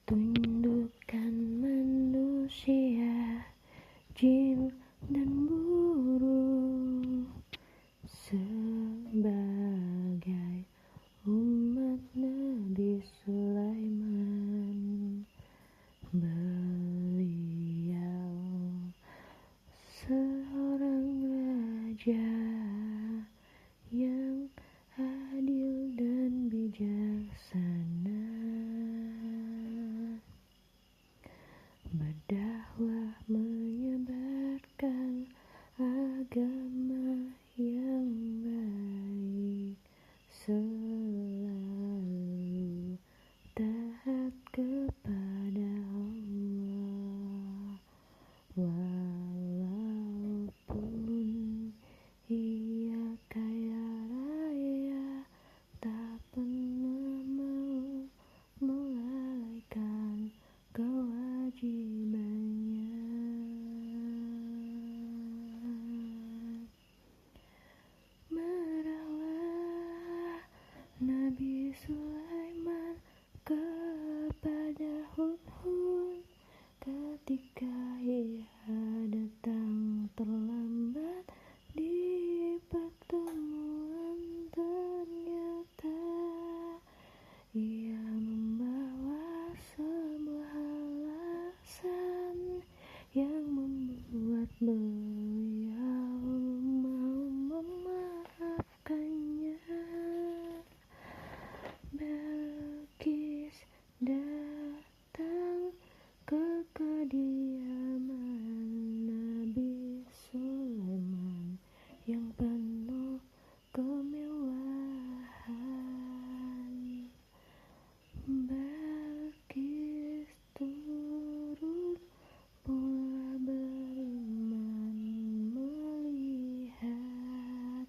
Tundukkan manusia, jin dan burung sebagai umat Nabi Sulaiman. Beliau seorang raja yang adil dan bijaksana. Berdakwah menyebarkan agama yang baik, selalu taat kepada Allah. Walaupun ia kaya raya, tak pernah mau melalaikan kewajibannya. Marahlah Nabi Sulaiman kepada Hud ketika ia datang terlambat di pertemuan. Ternyata ia membawa sebuah alasan yang membuat beliau mau memaafkannya. Balqis datang ke kediaman Nabi Sulaiman yang penuh kemewahan. Balqis turut pula beriman melihat